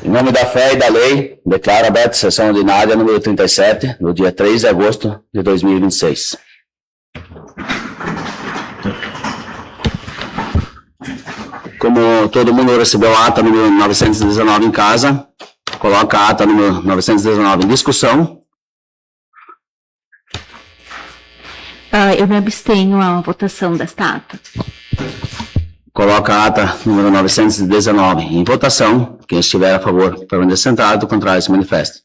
Em nome da fé e da lei, declaro aberta a sessão ordinária número 37, no dia 3 de agosto de 2026. Como todo mundo recebeu a ata número 919 em casa, coloca a ata número 919 em discussão. Eu me abstenho à votação desta ata. Coloca a ata número 919 em votação. Quem estiver a favor, permaneça sentado, contrário se manifeste.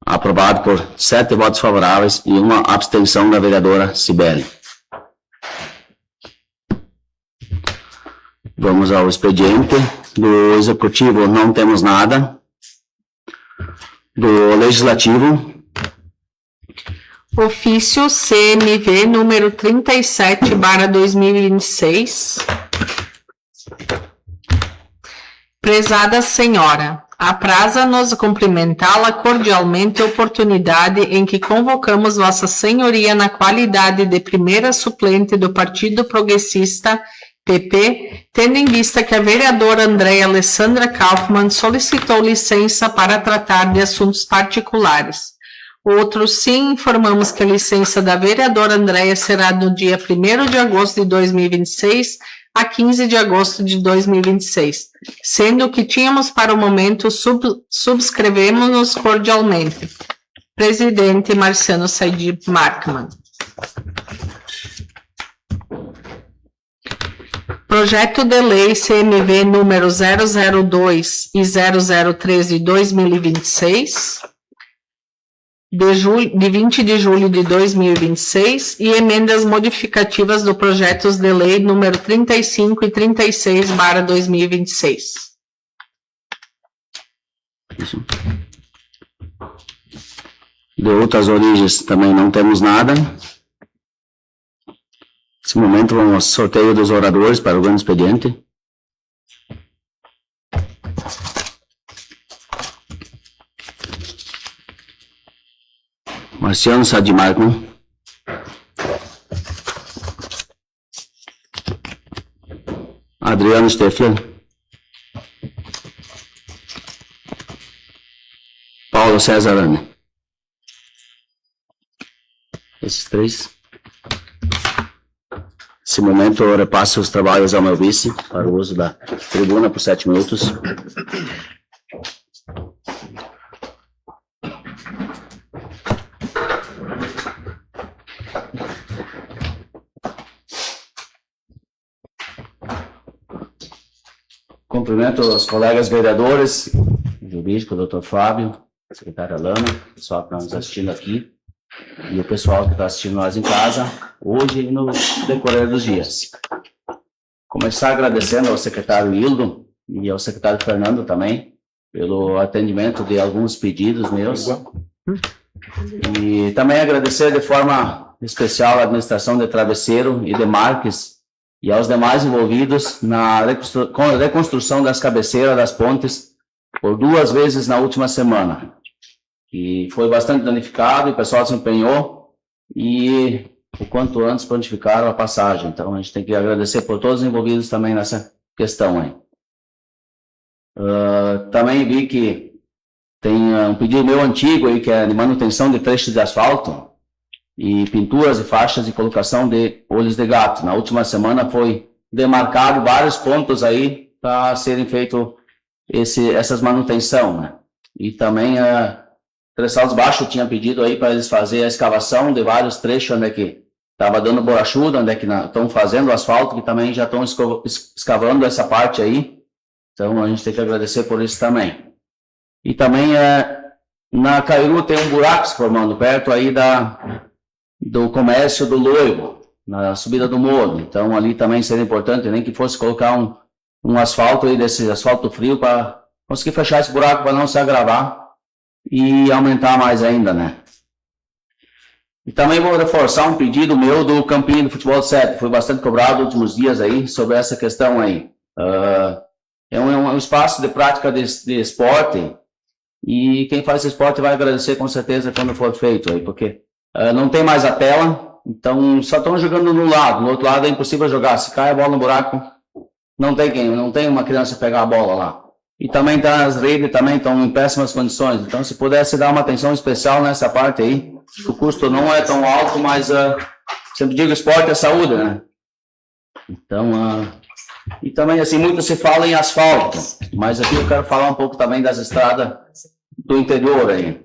Aprovado por 7 votos favoráveis e uma abstenção da vereadora Cibele. Vamos ao expediente. Do Executivo não temos nada. Do Legislativo. Ofício CMV número 37/2026. Prezada senhora, apraza-nos cumprimentá-la cordialmente a oportunidade em que convocamos Vossa Senhoria na qualidade de primeira suplente do Partido Progressista PP, tendo em vista que a vereadora Andréia Alessandra Kaufmann solicitou licença para tratar de assuntos particulares. Outro, sim, informamos que a licença da vereadora Andréia será no dia 1º de agosto de 2026 a 15 de agosto de 2026, sendo que tínhamos para o momento subscrevemos-nos cordialmente. Presidente Marciano Said Markman. Projeto de Lei CMV número 002 e 0013 de 2026, de 20 de julho de 2026, e emendas modificativas do projetos de lei número 35 e 36/2026. De outras origens também não temos nada. Nesse momento vamos ao sorteio dos oradores para o grande expediente. Marciano Said Markman. Adriano Steffler. Paulo César Arane. Esses três. Nesse momento eu repasso os trabalhos ao meu vice para o uso da tribuna por 7 minutos. Cumprimento os colegas vereadores, o jurídico, o doutor Fábio, a secretária Lana, o pessoal que está nos assistindo aqui e o pessoal que está assistindo nós em casa, hoje e no decorrer dos dias. Começar agradecendo ao secretário Hildo e ao secretário Fernando também, pelo atendimento de alguns pedidos meus. E também agradecer de forma especial à administração de Travesseiro e de Marques, e aos demais envolvidos com a reconstrução das cabeceiras das pontes por 2 vezes na última semana. E foi bastante danificado, e o pessoal se empenhou e o quanto antes prontificaram a passagem. Então a gente tem que agradecer por todos os envolvidos também nessa questão aí. Também vi que tem um pedido meu antigo aí, que é de manutenção de trechos de asfalto e pinturas e faixas de colocação de olhos de gato. Na última semana foi demarcado vários pontos aí para serem feitas essas manutenção, né? E também Três Saltos Baixo tinha pedido aí para eles fazerem a escavação de vários trechos onde é que estava dando borrachuda, onde é que estão fazendo o asfalto, que também já estão escavando essa parte aí. Então a gente tem que agradecer por isso também. E também na Cairu tem um buraco se formando perto aí do comércio do Loivo, na subida do morro. Então ali também seria importante, nem que fosse colocar um asfalto aí, desse asfalto frio, para conseguir fechar esse buraco para não se agravar e aumentar mais ainda, né? E também vou reforçar um pedido meu do Campinho do Futebol 7, foi bastante cobrado nos últimos dias aí, sobre essa questão aí. É um espaço de prática de esporte, e quem faz esse esporte vai agradecer com certeza quando for feito aí, porque não tem mais a tela, Então, só estão jogando no lado, no outro lado é impossível jogar. Se cai a bola no buraco, não tem uma criança pegar a bola lá. E também as redes também estão em péssimas condições. Então, se pudesse dar uma atenção especial nessa parte aí, o custo não é tão alto, mas sempre digo, esporte é saúde, né? Então, e também, assim, muito se fala em asfalto, mas aqui eu quero falar um pouco também das estradas do interior aí.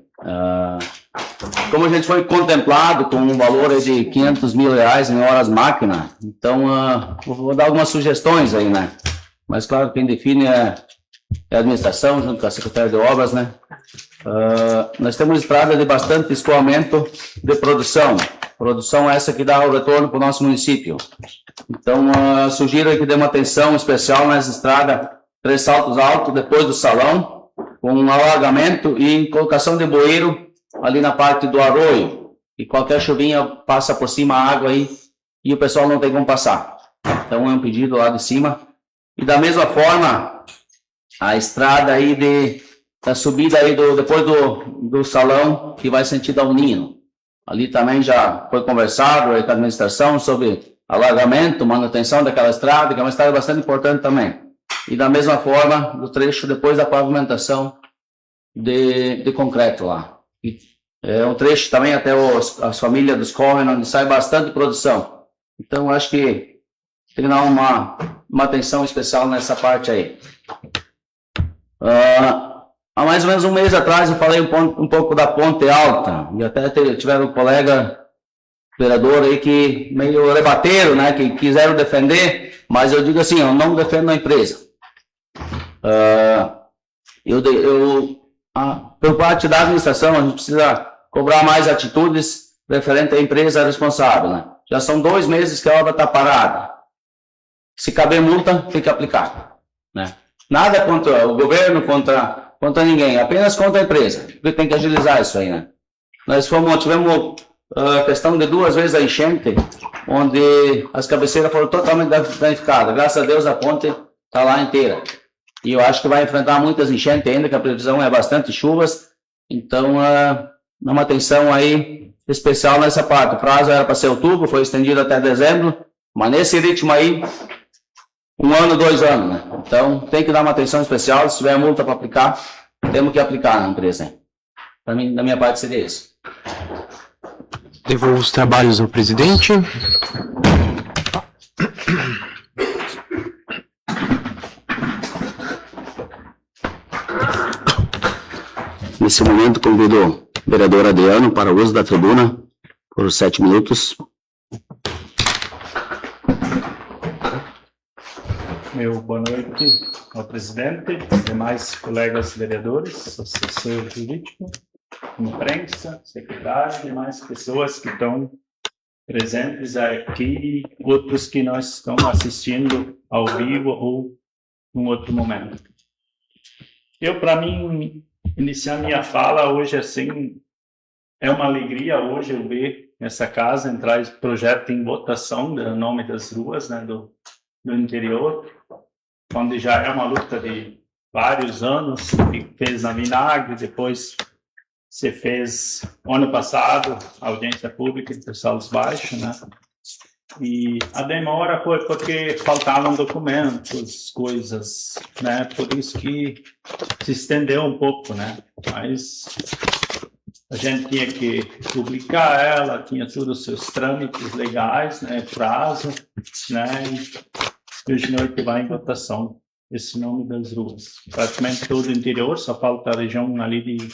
Como a gente foi contemplado com um valor aí de 500 mil reais em horas máquina, então vou dar algumas sugestões aí, né? Mas claro, quem define é a administração, junto com a Secretaria de Obras, né? Nós temos estrada de bastante escoamento de produção essa que dá o retorno para o nosso município. Então, sugiro que dê uma atenção especial nessa estrada, 3 saltos altos depois do salão, com um alargamento e colocação de bueiro ali na parte do arroio. E qualquer chuvinha passa por cima a água aí e o pessoal não tem como passar. Então, é um pedido lá de cima. E da mesma forma, a estrada aí da subida aí depois do salão, que vai sentido ao Ninho. Ali também já foi conversado aí com a administração sobre alargamento, manutenção daquela estrada, que é uma estrada bastante importante também. E da mesma forma, do trecho depois da pavimentação de concreto lá. E é um trecho também até as famílias dos Corren, onde sai bastante produção. Então, acho que tem que dar uma atenção especial nessa parte aí. Há mais ou menos um mês atrás eu falei um pouco da Ponte Alta, e até tiveram um colega vereador aí que meio rebateram, né, que quiseram defender, mas eu digo assim, eu não defendo a empresa. Por parte da administração, a gente precisa cobrar mais atitudes referente à empresa responsável, né? Já são 2 meses que a obra está parada. Se caber multa, tem que aplicar, né? Nada contra o governo, contra ninguém, apenas contra a empresa, porque tem que agilizar isso aí, né? Nós tivemos a questão de 2 vezes a enchente, onde as cabeceiras foram totalmente danificadas. Graças a Deus a ponte está lá inteira. E eu acho que vai enfrentar muitas enchentes ainda, que a previsão é bastante chuvas. Então, uma atenção aí especial nessa parte. O prazo era para ser outubro, foi estendido até dezembro, mas nesse ritmo aí, 1 ano, 2 anos, né? Então, tem que dar uma atenção especial. Se tiver multa para aplicar, temos que aplicar na empresa. Da minha parte seria isso. Devolvo os trabalhos ao presidente. Nesse momento, convido o vereador Adriano para o uso da tribuna por 7 minutos. Meu boa noite ao presidente, demais colegas vereadores, assessor jurídico, imprensa, secretário e demais pessoas que estão presentes aqui, outros que nós estamos assistindo ao vivo ou em outro momento. Para mim, iniciar minha fala hoje assim, é uma alegria hoje eu ver essa casa entrar esse projeto em votação do nome das ruas, né, do interior, onde já é uma luta de vários anos, que fez na Vinagre, depois se fez ano passado a audiência pública em Salos Baixo, né? E a demora foi porque faltavam documentos, coisas, né? Por isso que se estendeu um pouco, né? Mas a gente tinha que publicar ela, tinha todos os seus trâmites legais, né? Prazo, né? E hoje à noite vai em votação esse nome das ruas. Praticamente todo o interior, só falta a região ali de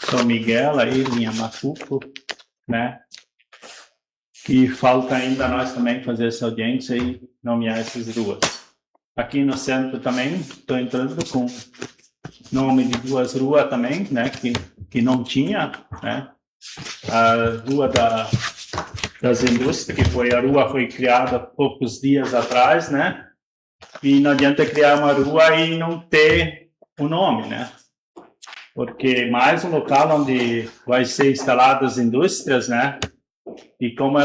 São Miguel, aí, linha Macuco, né? E falta ainda nós também fazer essa audiência e nomear essas ruas. Aqui no centro também, estou entrando com nome de 2 ruas também, né? Que não tinha, né? A rua das indústrias, que a rua foi criada poucos dias atrás, né? E não adianta criar uma rua e não ter o nome, né? Porque mais um local onde vai ser instaladas as indústrias, né? E como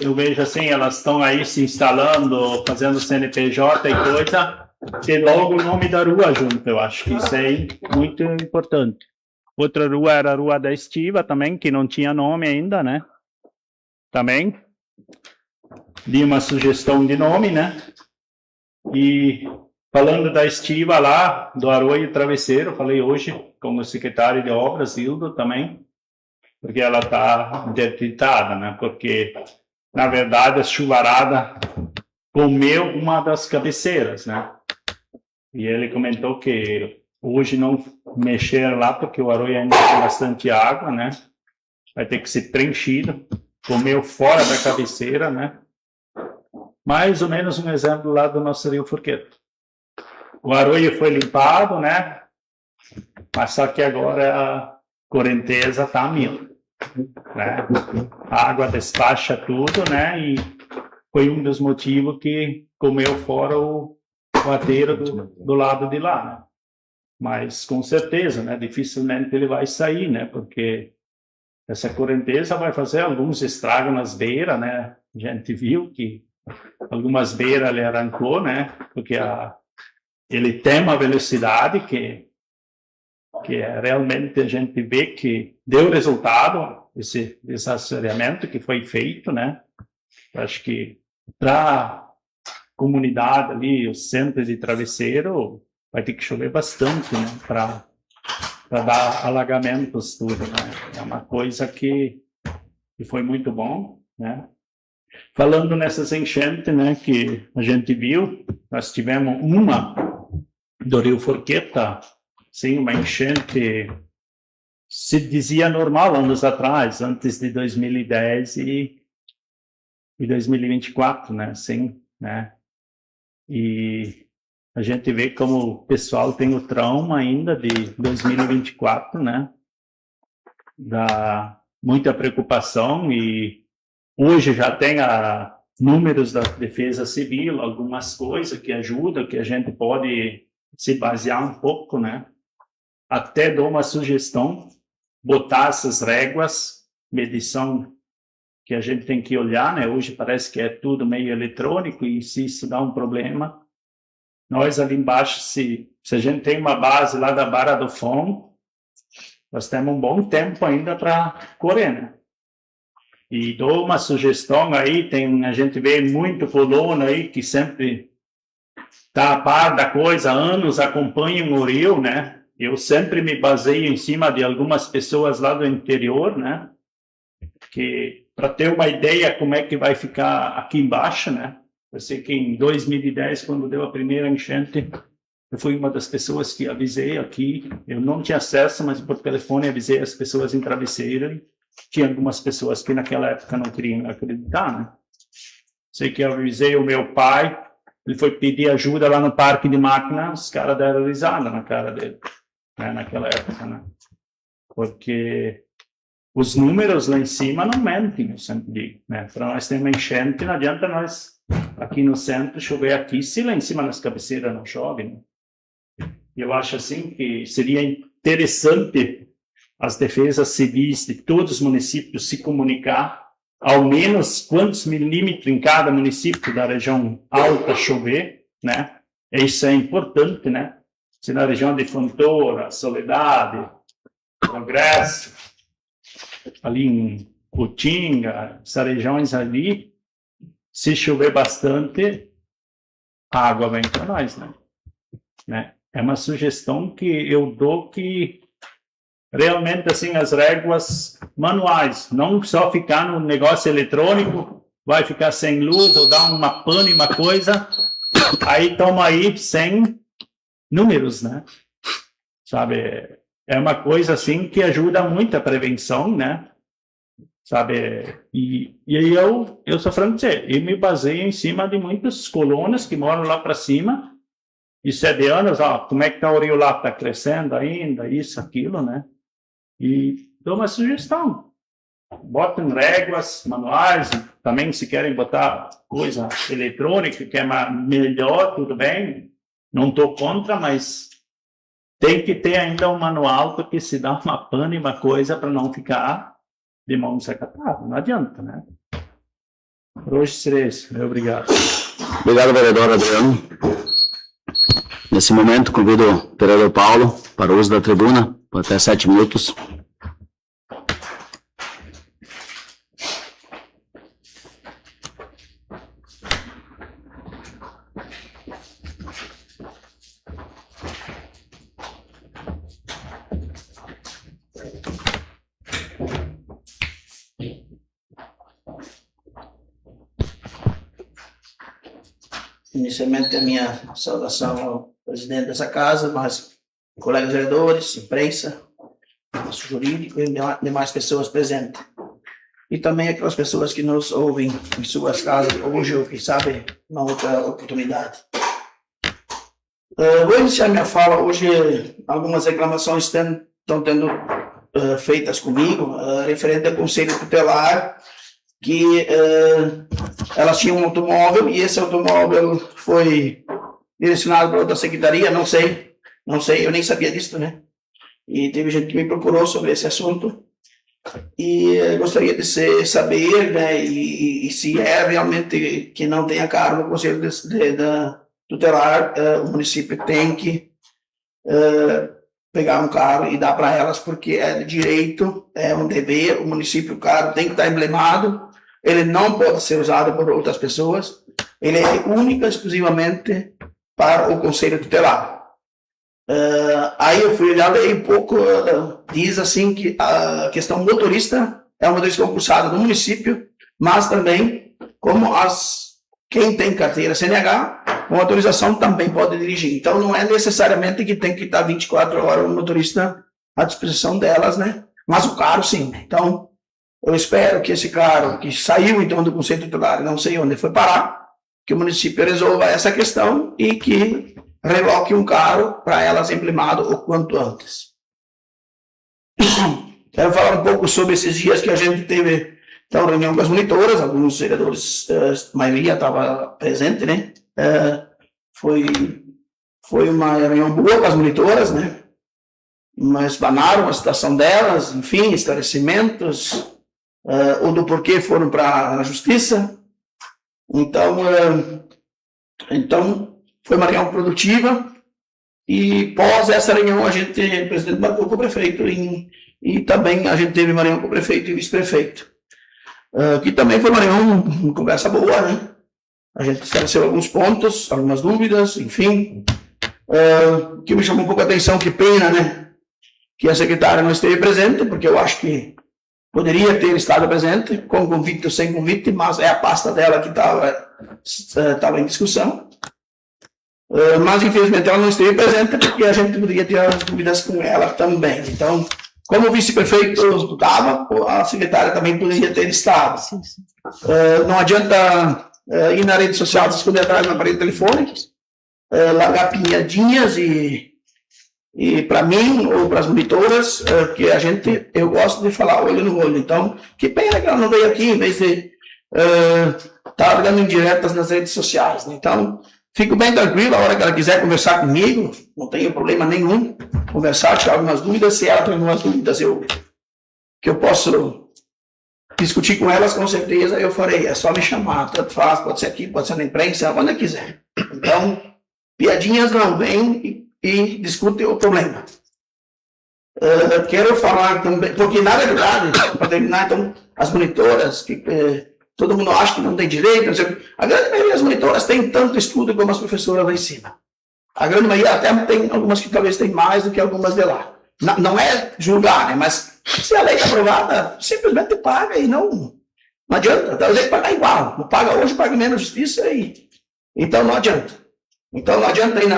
eu vejo assim, elas estão aí se instalando, fazendo CNPJ e coisa, ter logo o nome da rua junto, eu acho que isso é muito importante. Outra rua era a Rua da Estiva também, que não tinha nome ainda, né? Também, de uma sugestão de nome, né? E falando da estiva lá, do Arroio Travesseiro, falei hoje com o secretário de obras, Hildo, também, porque ela está interditada, né? Porque, na verdade, a chuvarada comeu uma das cabeceiras, né? E ele comentou que hoje não mexer lá, porque o arroio ainda tem bastante água, né? Vai ter que ser preenchido. Comeu fora da cabeceira, né? Mais ou menos um exemplo lá do nosso Rio Forqueto. O arroio foi limpado, né? Mas só que agora a correnteza está a 1000, né? A água despacha tudo, né? E foi um dos motivos que comeu fora o ateiro do lado de lá, né? Mas com certeza, né? Dificilmente ele vai sair, né? Porque essa correnteza vai fazer alguns estragos nas beiras, né? A gente viu que algumas beiras ele arrancou, né? Porque ele tem uma velocidade que realmente a gente vê que deu resultado, esse desassoreamento que foi feito, né? Eu acho que para a comunidade ali, o centro de Travesseiro, vai ter que chover bastante, né? Para dar alagamentos tudo, né? É uma coisa que foi muito bom, né? Falando nessas enchentes, né, que a gente viu, nós tivemos uma do Rio Forqueta, sim, uma enchente, se dizia normal anos atrás, antes de 2010 e 2024, né, sim, né, e a gente vê como o pessoal tem o trauma ainda de 2024, né, dá muita preocupação e hoje já tem números da Defesa Civil, algumas coisas que ajudam, que a gente pode se basear um pouco, né? Até dou uma sugestão, botar essas réguas, medição que a gente tem que olhar, né? Hoje parece que é tudo meio eletrônico e se isso dá um problema, nós ali embaixo, se a gente tem uma base lá da Barra do Fundo, nós temos um bom tempo ainda para correr, né? E dou uma sugestão aí, a gente vê muito colono aí que sempre está a par da coisa, anos acompanham o Rio, né? Eu sempre me baseio em cima de algumas pessoas lá do interior, né? Que para ter uma ideia como é que vai ficar aqui embaixo, né? Eu sei que em 2010, quando deu a primeira enchente, eu fui uma das pessoas que avisei aqui. Eu não tinha acesso, mas por telefone avisei as pessoas em Travesseiro. Tinha algumas pessoas que naquela época não queriam acreditar, né? Sei que eu avisei o meu pai, ele foi pedir ajuda lá no parque de máquina, os caras deram risada na cara dele, né? Naquela época, né? Porque os números lá em cima não mentem, eu sempre digo, né? Para nós ter uma enchente, não adianta nós aqui no centro chover aqui, se lá em cima nas cabeceiras não chove, né? Eu acho assim que seria interessante as defesas civis de todos os municípios se comunicar, ao menos quantos milímetros em cada município da região alta chover, né? Isso é importante, né? Se na região de Fontoura, Soledade, Progresso, ali em Utinga, essas regiões ali, se chover bastante, a água vem para nós, né? É uma sugestão que eu dou que realmente, assim, as réguas manuais, não só ficar no negócio eletrônico, vai ficar sem luz ou dar uma pane, uma coisa, aí toma aí sem números, né? Sabe, é uma coisa, assim, que ajuda muito a prevenção, né? Sabe, e aí eu sou franco dizer, eu me baseio em cima de muitos colonos que moram lá para cima, e 7 anos, ó, como é que tá o rio lá? Tá crescendo ainda, isso, aquilo, né? E dou uma sugestão. Botem réguas manuais, também se querem botar coisa eletrônica, que é melhor, tudo bem. Não estou contra, mas tem que ter ainda um manual, porque se dá uma pane, uma coisa, para não ficar de mão secatada. Não adianta, né? Por hoje seria isso. Muito obrigado. Obrigado, vereador Adriano. Nesse momento, convido o vereador Paulo para o uso da tribuna, por até 7 minutos. inicialmente a minha saudação ao presidente dessa casa, mas colegas vereadores, imprensa, nosso jurídico e demais pessoas presentes. E também aquelas pessoas que nos ouvem em suas casas hoje ou, quem sabe, uma outra oportunidade. Vou iniciar minha fala hoje. Algumas reclamações estão tendo feitas comigo, referente ao Conselho Tutelar, que elas tinham um automóvel e esse automóvel foi direcionado para outra secretaria, não sei, eu nem sabia disso, né? E teve gente que me procurou sobre esse assunto e gostaria de saber, né, e se é realmente que não tem a cargo no Conselho Tutelar, o município tem que pegar um carro e dar para elas, porque é de direito, é um dever, o município, o carro tem que estar emblemado, ele não pode ser usado por outras pessoas, ele é única, exclusivamente para o Conselho Tutelar. Aí eu fui olhar e um pouco, diz assim que a questão motorista é um motorista concursado do município, mas também, como quem tem carteira CNH, com autorização também pode dirigir. Então, não é necessariamente que tem que estar 24 horas o motorista à disposição delas, né? Mas o carro, sim. Então, eu espero que esse carro, que saiu, então, do Conselho Tutelar, não sei onde foi parar, que o município resolva essa questão e que reloque um carro para elas emblemado o quanto antes. Quero falar um pouco sobre esses dias que a gente teve, então, reunião com as monitoras, alguns vereadores, a maioria estava presente, né? Foi uma reunião boa com as monitoras, né? Mas explanaram a situação delas, enfim, esclarecimentos, ou do porquê foram para a justiça. Então, foi uma reunião produtiva e pós essa reunião o presidente marcou com o prefeito e também a gente teve uma reunião com o prefeito e vice-prefeito, que também foi uma reunião, uma conversa boa, né? A gente esclareceu alguns pontos, algumas dúvidas, enfim. Que me chamou um pouco a atenção, que pena, né? Que a secretária não esteve presente, porque eu acho que poderia ter estado presente, com convite ou sem convite, mas é a pasta dela que estava em discussão. Mas, infelizmente, ela não esteve presente, porque a gente poderia ter as dúvidas com ela também. Então, como o vice-prefeito estava, a secretária também poderia ter estado. Não adianta ir na rede social, se esconder atrás do aparelho telefônico, largar pinhadinhas e para mim ou para as monitoras, que eu gosto de falar olho no olho. Então, que pena que ela não veio aqui, em vez de estar dando indiretas nas redes sociais, né? Então, fico bem tranquilo, a hora que ela quiser conversar comigo, não tenho problema nenhum, conversar, tirar algumas dúvidas, se ela tem algumas dúvidas que eu posso discutir com elas, com certeza eu farei, é só me chamar, tanto faz, pode ser aqui, pode ser na imprensa, quando quiser. Então, piadinhas não, vem e discute o problema. Quero falar também, porque na verdade, para terminar, então, as monitoras, que todo mundo acha que não tem direito, a grande maioria das monitoras tem tanto estudo como as professoras lá em cima. A grande maioria até tem algumas que talvez tem mais do que algumas de lá. Não é julgar, né? Mas se a lei está aprovada, simplesmente paga e não adianta. Talvez que pagar igual. Não paga hoje, paga menos justiça então não adianta. Então não adianta ir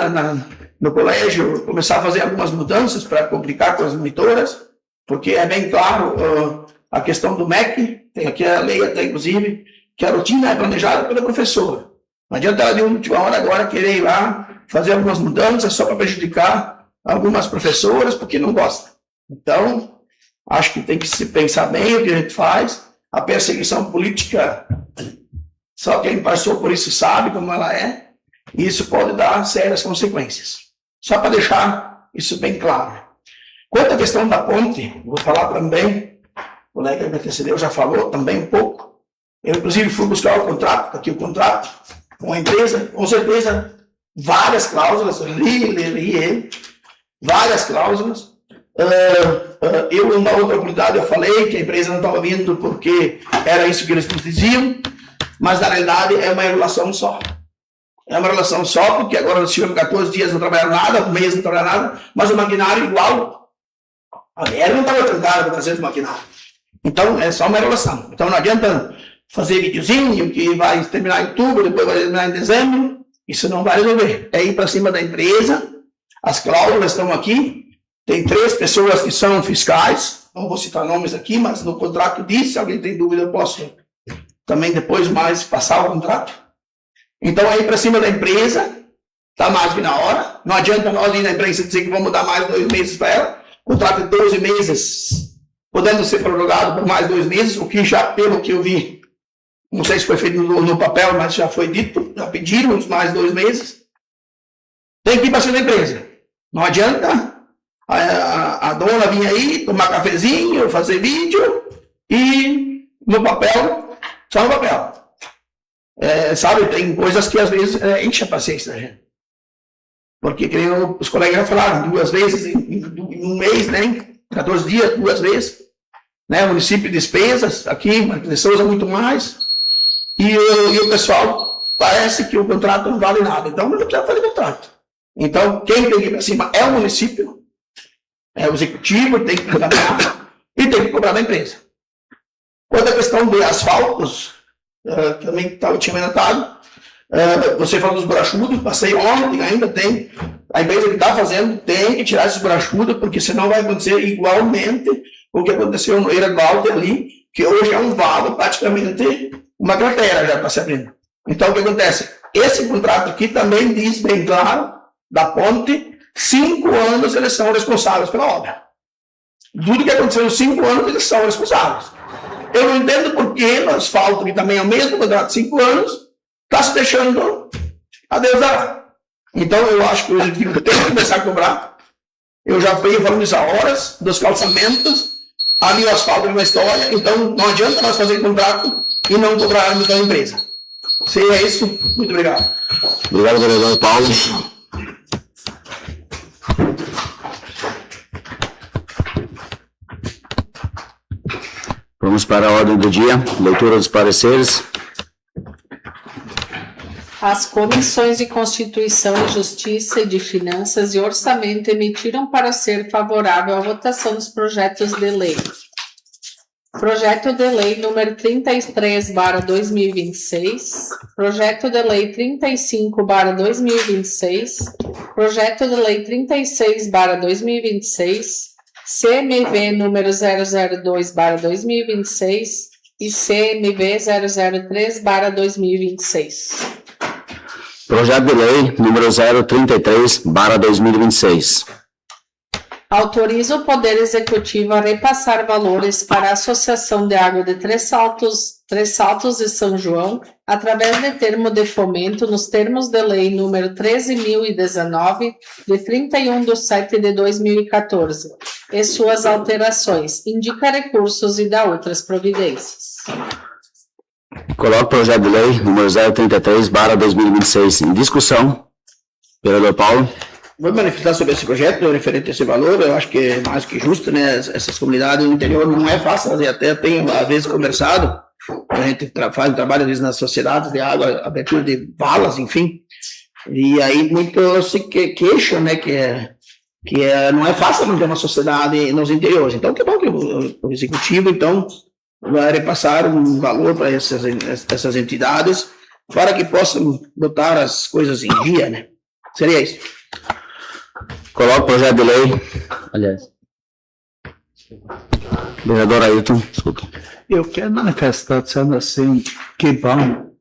no colégio começar a fazer algumas mudanças para complicar com as monitoras, porque é bem claro a questão do MEC, tem aqui a lei até inclusive, que a rotina é planejada pela professora. Não adianta ela de última hora agora querer ir lá fazer algumas mudanças só para prejudicar algumas professoras, porque não gosta. Então, acho que tem que se pensar bem o que a gente faz. A perseguição política, só quem passou por isso sabe como ela é, e isso pode dar sérias consequências. Só para deixar isso bem claro. Quanto à questão da ponte, vou falar também, o colega que me antecedeu já falou também um pouco. Eu, inclusive, fui buscar o contrato, aqui o contrato, com a empresa, com certeza, várias cláusulas, li ele, várias cláusulas. Eu, em uma outra oportunidade, eu falei que a empresa não estava vindo porque era isso que eles nos diziam, mas, na realidade, é uma regulação só. É uma relação só, porque agora nós tivemos 14 dias não trabalhar nada, um mês não trabalhar nada, mas o maquinário igual. A BR não estava trancada para trazer o maquinário. Então, é só uma relação. Então, não adianta fazer videozinho que vai terminar em outubro, depois vai terminar em dezembro, Isso não vai resolver. É ir para cima da empresa, as cláusulas estão aqui, tem 3 pessoas que são fiscais, não vou citar nomes aqui, mas no contrato diz, se alguém tem dúvida eu posso também depois mais passar o contrato. Então é ir para cima da empresa, está mais que na hora, não adianta nós ir na imprensa dizer que vamos dar mais 2 meses para ela, contrato de 12 meses, podendo ser prorrogado por mais 2 meses, o que já, pelo que eu vi, não sei se foi feito no papel, mas já foi dito, já pediram uns mais 2 meses, tem que ir para cima da empresa. Não adianta a dona vir aí, tomar cafezinho, fazer vídeo e no papel, só no papel. Sabe, tem coisas que às vezes enche a paciência da gente. Porque, como os colegas já falaram, 2 vezes em um mês, né? 14 dias, 2 vezes. Né? O município despesas, aqui, pessoas muito mais. E o pessoal parece que o contrato não vale nada. Então, não precisa fazer contrato. Então, quem tem que ir para cima é o município, é o executivo, tem que trabalhar e tem que cobrar da empresa. Quanto à questão de asfaltos, também tinha comentado, você falou dos brachudos, passei ontem, ainda tem, a empresa que está fazendo tem que tirar esses brachudos, porque senão vai acontecer igualmente o que aconteceu no Iragualde ali, que hoje é um valo, praticamente uma cratera já está se abrindo. Então, o que acontece? Esse contrato aqui também diz bem claro, da ponte, 5 anos eles são responsáveis pela obra. Tudo que aconteceu em 5 anos, eles são responsáveis. Eu não entendo por que no asfalto, que também é o mesmo contrato de 5 anos, está se deixando a Deus dará. Então, eu acho que o executivo tem que começar a cobrar. Eu já venho falando isso há horas, dos calçamentos, ali o asfalto é uma história, então não adianta nós fazer contrato e não cobrarmos da empresa. Se é isso, muito obrigado. Obrigado, vereador Paulo. Vamos para a ordem do dia, leitura dos pareceres. As comissões de Constituição e Justiça e de Finanças e Orçamento emitiram parecer favorável à votação dos projetos de lei. Projeto de Lei número 33/2026, Projeto de Lei 35/2026, Projeto de Lei 36/2026, CMV número 002/2026 e CMV 003/2026. Projeto de Lei número 033/2026. Autoriza o Poder Executivo a repassar valores para a Associação de Água de Três Saltos e São João, através de termo de fomento nos termos de lei número 13.019, de 31/7/2014, e suas alterações, indica recursos e dá outras providências. Coloco o projeto de lei número 033/2026 em discussão. Vereador Paulo. Vou manifestar sobre esse projeto, referente a esse valor, eu acho que é mais que justo, né? Essas comunidades do interior não é fácil fazer, até tenho, às vezes, conversado, a gente faz um trabalho, às vezes, nas sociedades de água, abertura de valas, enfim, e aí muitos se queixam, né, que não é fácil manter uma sociedade nos interiores. Então, que bom que o executivo, então, vai repassar um valor para essas entidades, para que possam botar as coisas em dia, né? Seria isso. Coloco o projeto de lei. Aliás. Vereador Ailton, desculpa. Eu quero manifestar dizendo assim, que bom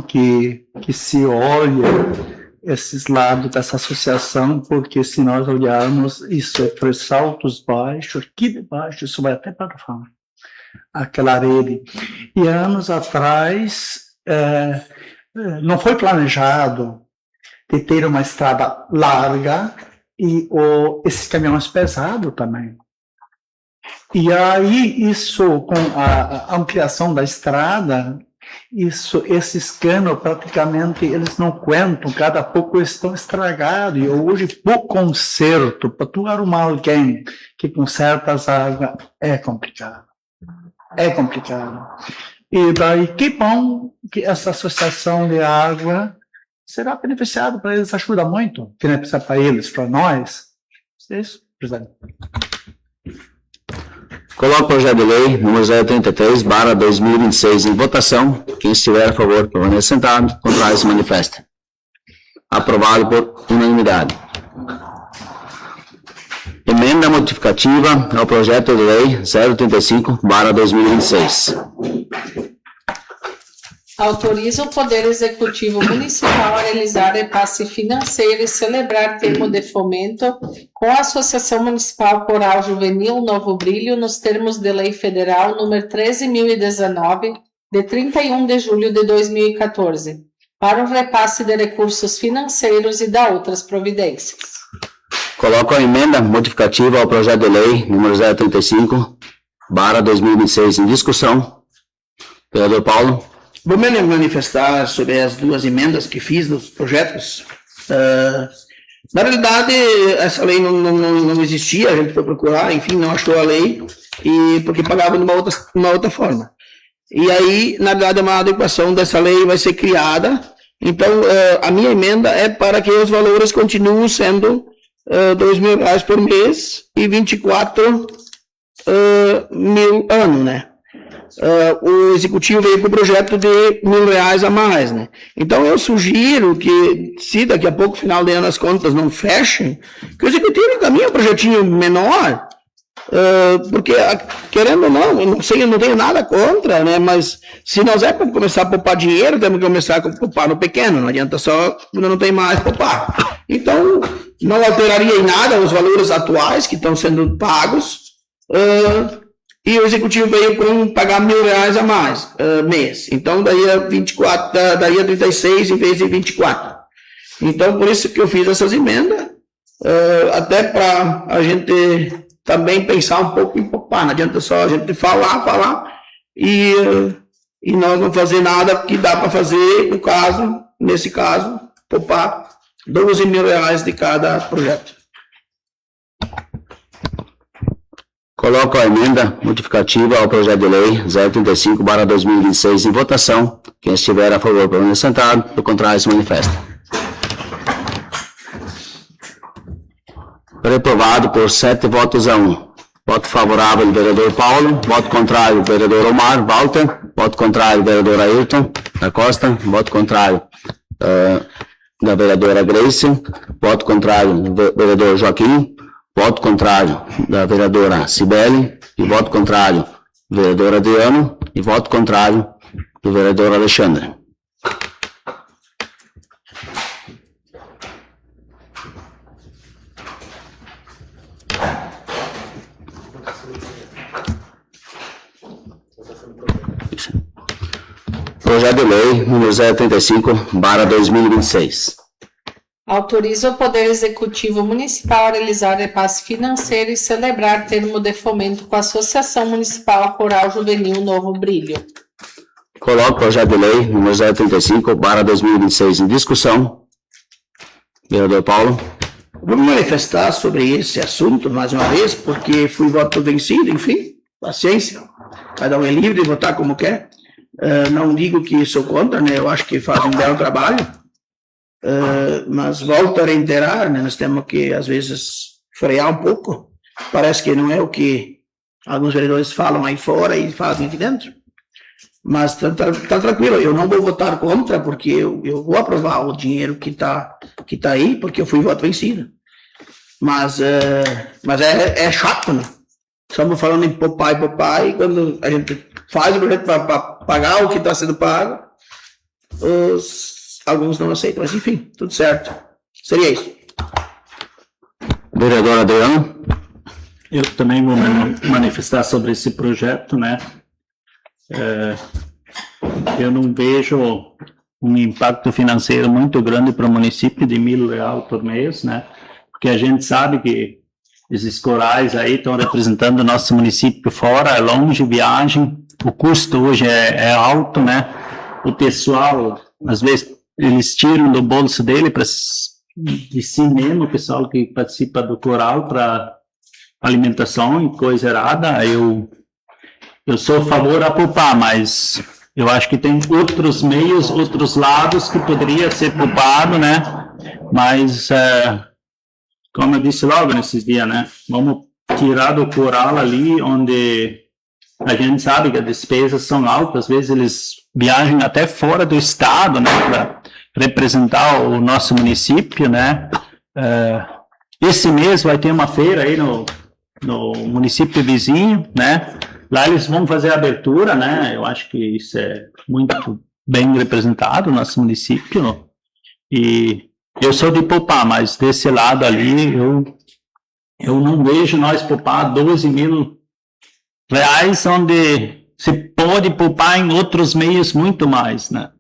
que se olha esses lados dessa associação, porque se nós olharmos, isso é Três Saltos baixo, aqui de baixo, isso vai até para fora, aquela rede. E anos atrás, não foi planejado de ter uma estrada larga e esses caminhões pesados também. E aí, isso, com a ampliação da estrada, esses canos praticamente eles não aguentam, cada pouco estão estragados. E hoje, por conserto, para tu arrumar alguém que conserta as águas, é complicado. É complicado. E daí, que bom que essa associação de água será beneficiado para eles, ajuda muito, que não é para eles, para nós. É isso, presidente. Coloco o projeto de lei número 033/2026 em votação. Quem estiver a favor, permaneça sentado. Contrário, se manifesta. Aprovado por unanimidade. Emenda modificativa ao projeto de lei 035/2026. Autoriza o Poder Executivo Municipal a realizar repasse financeiro e celebrar termo de fomento com a Associação Municipal Coral Juvenil Novo Brilho nos termos de Lei Federal número 13.019, de 31 de julho de 2014, para o repasse de recursos financeiros e da outras providências. Coloco a emenda modificativa ao projeto de lei número 035/2026 em discussão. Vereador Paulo. Vou me manifestar sobre as duas emendas que fiz nos projetos. Na realidade, essa lei não existia, a gente foi procurar, enfim, não achou a lei, e porque pagava de uma outra forma. E aí, na verdade, uma adequação dessa lei vai ser criada. Então, a minha emenda é para que os valores continuem sendo R$2.000 por mês e 24 mil ano, né? O executivo veio com o projeto de R$1.000 a mais, né? Então eu sugiro que, se daqui a pouco, final de ano, as contas não fechem, que o executivo encaminhe um projetinho menor, porque, querendo ou não, eu não sei, eu não tenho nada contra, né? Mas se nós é para começar a poupar dinheiro, temos que começar a poupar no pequeno, não adianta só quando não tem mais poupar. Então, não alteraria em nada os valores atuais que estão sendo pagos, e o executivo veio com pagar R$1.000 a mais mês. Então, daria 36 em vez de 24. Então, por isso que eu fiz essas emendas, até para a gente também pensar um pouco em poupar. Não adianta só a gente falar e nós não fazer nada que dá para fazer, nesse caso, poupar R$12.000 de cada projeto. Coloco a emenda modificativa ao projeto de lei 035/2026 em votação. Quem estiver a favor, permaneça sentado. Do contrário, se manifesta. Reprovado por 7 votos a 1. Voto favorável do vereador Paulo. Voto contrário do vereador Omar Walter. Voto contrário do vereador Ayrton da Costa. Voto contrário da vereadora Grace. Voto contrário do vereador Joaquim. Voto contrário da vereadora Cibele, e voto contrário do vereador Adriano, e voto contrário do vereador Alexandre. Projeto de lei número 035/2026. Autoriza o Poder Executivo Municipal a realizar repasse financeiro e celebrar termo de fomento com a Associação Municipal Coral Juvenil Novo Brilho. Coloco o projeto de lei número 035/2026 em discussão. Vereador Paulo. Vou me manifestar sobre esse assunto mais uma vez, porque fui voto vencido, enfim, paciência. Cada um é livre de votar como quer. Não digo que sou contra, né? Eu acho que fazem um belo trabalho. Mas volto a reiterar, né, nós temos que, às vezes, frear um pouco. Parece que não é o que alguns vereadores falam aí fora e fazem aqui dentro. Mas tá tranquilo, eu não vou votar contra, porque eu vou aprovar o dinheiro que tá aí, porque eu fui voto vencido. Mas é chato, né? Estamos falando em poupar, e quando a gente faz o projeto para pagar o que está sendo pago, alguns não aceitam, mas enfim, tudo certo. Seria isso. Vereador Adriano. Eu também vou me manifestar sobre esse projeto, né? Eu não vejo um impacto financeiro muito grande para o município de R$1.000 por mês, né? Porque a gente sabe que esses corais aí estão representando o nosso município fora, é longe, viagem, o custo hoje é alto, né? O pessoal, às vezes, eles tiram do bolso dele de si mesmo, o pessoal que participa do coral para alimentação e coisa errada. Eu sou a favor a poupar, mas eu acho que tem outros meios, outros lados que poderia ser poupado, né? Mas, como eu disse logo nesses dias, né? Vamos tirar do coral ali, onde a gente sabe que as despesas são altas, às vezes eles viajam até fora do estado, né, para representar o nosso município, né. Esse mês vai ter uma feira aí no município vizinho, né. Lá eles vão fazer a abertura, né. Eu acho que isso é muito bem representado no nosso município. E eu sou de Popá, mas desse lado ali eu não vejo nós poupar 12 mil reais, onde se pode poupar em outros meios muito mais, né?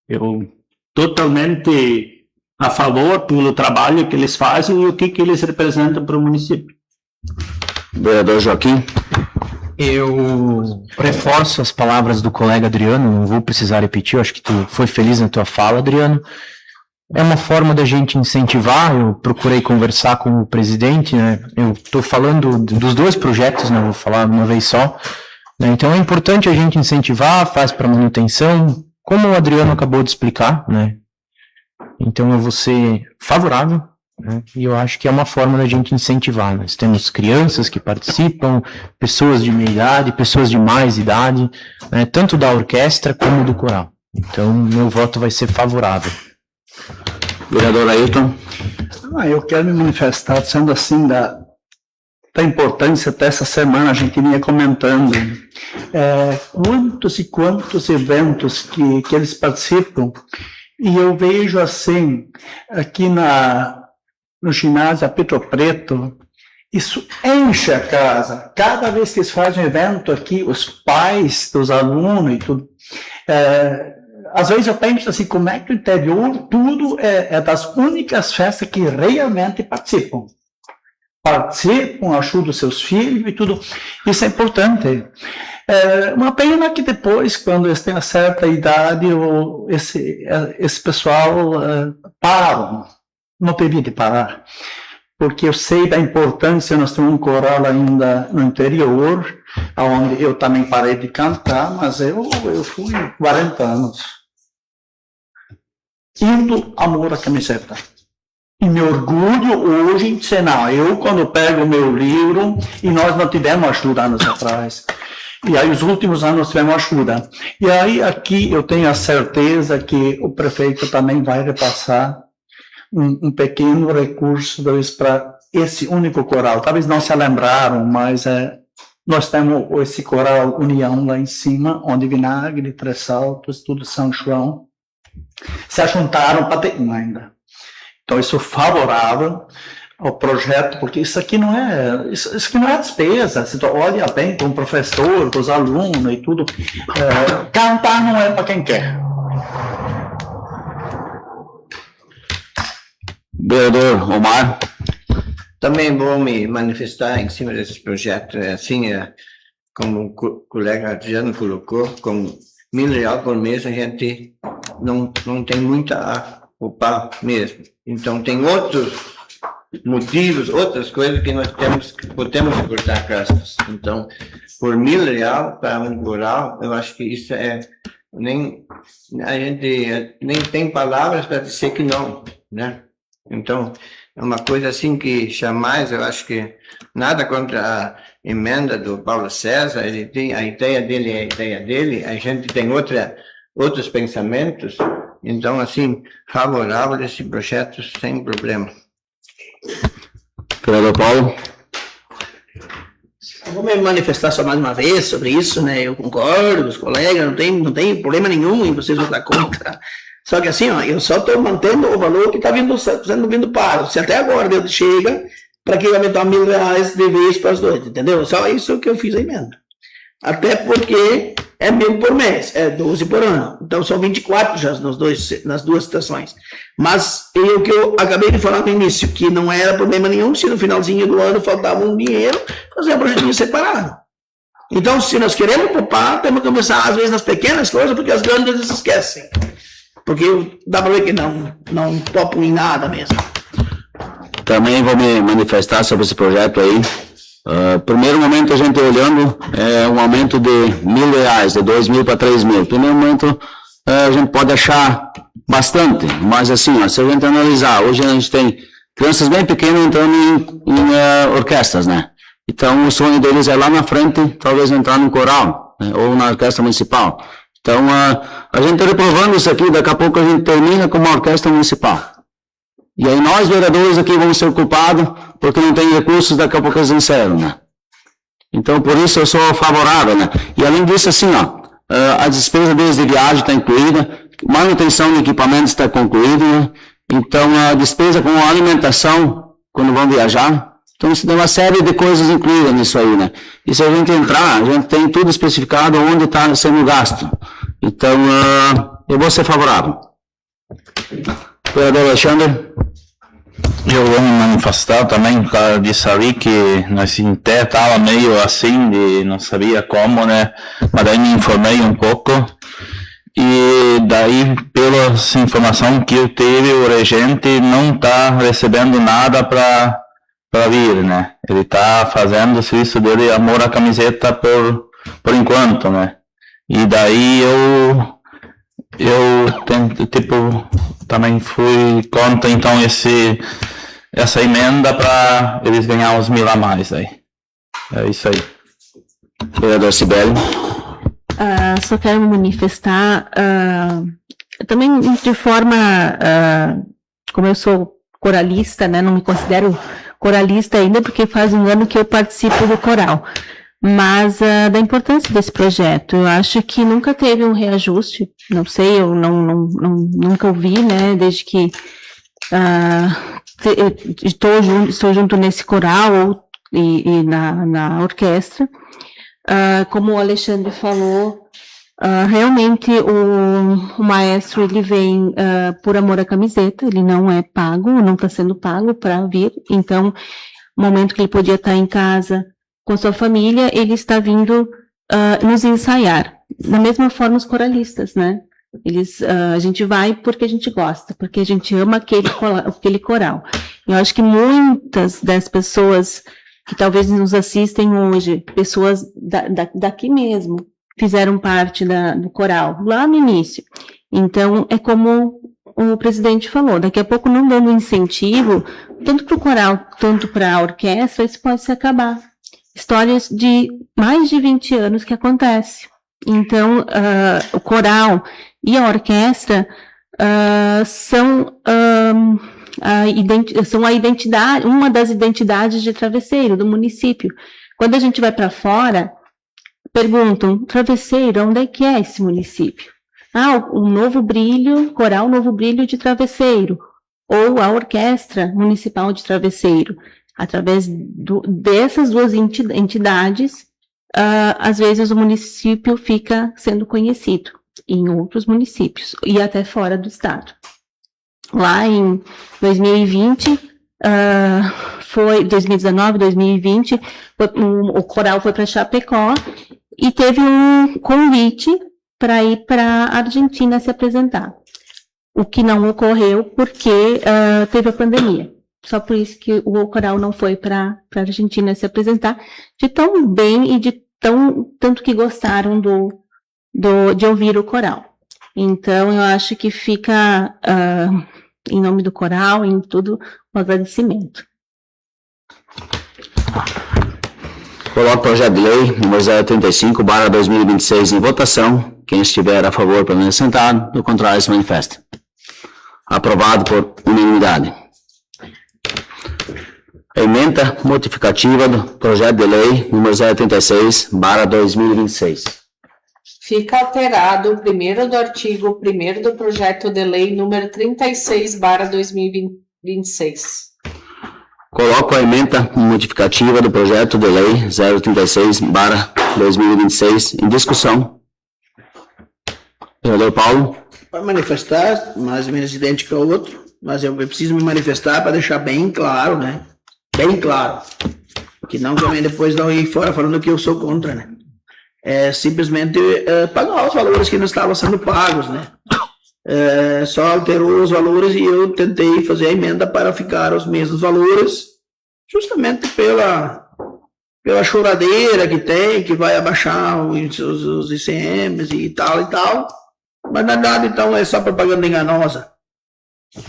Eu totalmente a favor pelo trabalho que eles fazem e o que eles representam para o município. Vereador Joaquim. Eu reforço as palavras do colega Adriano, não vou precisar repetir, eu acho que tu foi feliz na tua fala, Adriano. É uma forma da gente incentivar, eu procurei conversar com o presidente, né? Eu estou falando dos dois projetos, né? Vou falar uma vez só. Né? Então é importante a gente incentivar, faz para manutenção, como o Adriano acabou de explicar, né? Então eu vou ser favorável, né? E eu acho que é uma forma da gente incentivar. Nós temos crianças que participam, pessoas de meia idade, pessoas de mais idade, né? Tanto da orquestra como do coral. Então meu voto vai ser favorável. Vereador Ailton. Eu quero me manifestar, sendo assim, da importância. Até essa semana a gente vinha comentando quantos e quantos eventos que eles participam, e eu vejo assim, aqui no ginásio Apito Preto, isso enche a casa. Cada vez que eles fazem um evento aqui, os pais dos alunos e tudo, às vezes eu penso assim, como é que o interior, tudo é das únicas festas que realmente participam. Ajudam os seus filhos e tudo. Isso é importante. Uma pena que depois, quando eles têm uma certa idade, esse pessoal param. Não devia de parar. Porque eu sei da importância, nós temos um coral ainda no interior, onde eu também parei de cantar, mas eu fui 40 anos. Indo amor à camiseta. E me orgulho hoje em dizer, não, eu quando pego o meu livro, e nós não tivemos ajuda anos atrás, e aí os últimos anos tivemos ajuda. E aí aqui eu tenho a certeza que o prefeito também vai repassar um pequeno recurso para esse único coral. Talvez não se lembraram, mas nós temos esse coral União lá em cima, onde Vinagre, Três Saltos, tudo São João, se ajuntaram para ter um ainda. Então, eu sou favorável ao projeto, porque isso aqui não é despesa. Se tu olha bem com o professor, com os alunos e tudo, cantar não é para quem quer. Vereador Omar. Também vou me manifestar em cima desse projeto, assim, como o colega Adriano colocou, com R$1.000 por mês a gente não tem muito a poupar mesmo. Então tem outros motivos, outras coisas que nós podemos cortar gastos. Então, por R$1.000 para um coral, eu acho que isso a gente nem tem palavras para dizer que não, né? Então, é uma coisa assim que jamais, eu acho que nada contra a emenda do Paulo César, ele tem a ideia dele, é a ideia dele, a gente tem outros pensamentos, então, assim, favorável a esse projeto sem problema. Vereador Paulo. Eu vou me manifestar só mais uma vez sobre isso, né? Eu concordo, os colegas, não tem problema nenhum em vocês votar contra. Só que assim, eu só estou mantendo o valor que está sendo vindo pago. Se até agora Deus chega, para que aumentar R$1.000 de vez para os dois, entendeu? Só isso que eu fiz a emenda. Até porque é 1.000 por mês, é 12 por ano. Então são 24 já nas duas situações. Mas o que eu acabei de falar no início, que não era problema nenhum, se no finalzinho do ano faltava um dinheiro, fazer um projetinho separado. Então, se nós queremos poupar, temos que começar às vezes nas pequenas coisas, porque as grandes eles esquecem. Porque dá para ver que não topam em nada mesmo. Também vou me manifestar sobre esse projeto aí. Primeiro momento, a gente olhando, um aumento de R$1.000, de 2.000 para 3.000. Primeiro momento, a gente pode achar bastante, mas assim, se a gente analisar, hoje a gente tem crianças bem pequenas entrando em orquestras, né? Então, o sonho deles é lá na frente, talvez entrar no coral, né, ou na orquestra municipal. Então, a gente está reprovando isso aqui, daqui a pouco a gente termina com uma orquestra municipal. E aí nós, vereadores, aqui vamos ser culpados, porque não tem recursos, daqui a pouco eles encerram, né? Então, por isso eu sou favorável, né? E além disso, assim, a despesa deles de viagem está incluída, manutenção de equipamentos está concluída, né? Então, a despesa com a alimentação, quando vão viajar, então isso tem uma série de coisas incluídas nisso aí, né? E se a gente entrar, a gente tem tudo especificado onde está sendo gasto. Então, eu vou ser favorável. Vereador Alexandre? Eu vou me manifestar também, por causa disso ali, que nós até estava meio assim, de não sabia como, né? Mas daí me informei um pouco. E daí, pela informação que eu tive, o regente não está recebendo nada para vir, né? Ele está fazendo o serviço dele, amor à camiseta, por enquanto, né? E daí eu também fui contra, então, essa emenda para eles ganharem uns 1.000 a mais aí. É isso aí. Vereador Sibeli? Só quero me manifestar, também de forma, como eu sou coralista, né, não me considero coralista ainda, porque faz um ano que eu participo do coral, mas da importância desse projeto. Eu acho que nunca teve um reajuste, não sei, eu nunca ouvi, né, desde que estou junto nesse coral e na orquestra. Como o Alexandre falou, realmente o maestro ele vem por amor à camiseta, ele não é pago, não está sendo pago para vir, então, no momento que ele podia estar em casa com sua família, ele está vindo nos ensaiar. Da mesma forma os coralistas, né? A gente vai porque a gente gosta, porque a gente ama aquele coral. Eu acho que muitas das pessoas que talvez nos assistem hoje, pessoas daqui mesmo, fizeram parte do coral, lá no início. Então, é como o presidente falou, daqui a pouco não dando incentivo, tanto para o coral, tanto para a orquestra, isso pode se acabar. Histórias de mais de 20 anos que acontece. Então, o coral e a orquestra são a identidade, uma das identidades de Travesseiro, do município. Quando a gente vai para fora, perguntam, Travesseiro, onde é que é esse município? O Novo Brilho, Coral Novo Brilho de Travesseiro, ou a Orquestra Municipal de Travesseiro. Através dessas duas entidades, às vezes o município fica sendo conhecido em outros municípios e até fora do estado. Lá em 2020, 2019, 2020, o coral foi para Chapecó e teve um convite para ir para a Argentina se apresentar. O que não ocorreu porque teve a pandemia. Só por isso que o coral não foi para a Argentina se apresentar, de tão bem e de tanto que gostaram de ouvir o coral. Então, eu acho que fica, em nome do coral, em tudo, um agradecimento. Coloco o projeto de lei número 035/2026 em votação. Quem estiver a favor, permaneça sentado. Do contrário, se manifesta. Aprovado por unanimidade. Emenda modificativa do projeto de lei número 036/2026. Fica alterado o primeiro do artigo 1º do projeto de lei número 36/2026. Coloco a emenda modificativa do projeto de lei 036/2026 em discussão. Vereador Paulo. Para manifestar, mais ou menos idêntico ao outro, mas eu preciso me manifestar para deixar bem claro, né? Bem claro. Que não também depois não ir fora falando que eu sou contra, né? É simplesmente pagar os valores que não estavam sendo pagos, né? Só alterou os valores e eu tentei fazer a emenda para ficar os mesmos valores, justamente pela choradeira que tem, que vai abaixar os ICMs e tal, mas na verdade, então, é só propaganda enganosa.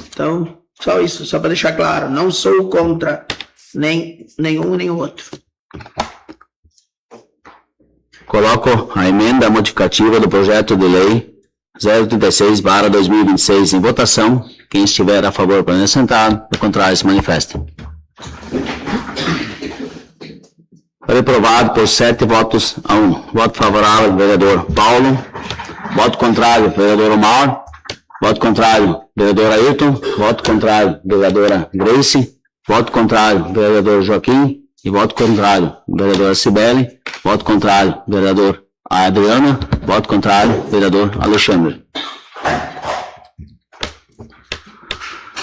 Então, só isso, só para deixar claro, não sou contra nem um nem o outro. Coloco a emenda modificativa do projeto de lei 036/2026 em votação. Quem estiver a favor, permaneça sentado. O contrário, se manifeste. Foi aprovado por 7 votos a 1. Voto favorável, vereador Paulo. Voto contrário, vereador Omar. Voto contrário, vereador Ailton. Voto contrário, vereadora Grace. Voto contrário, vereador Joaquim. E voto contrário, vereadora Cibele. Voto contrário, vereador Adriana. Voto contrário, vereador Alexandre.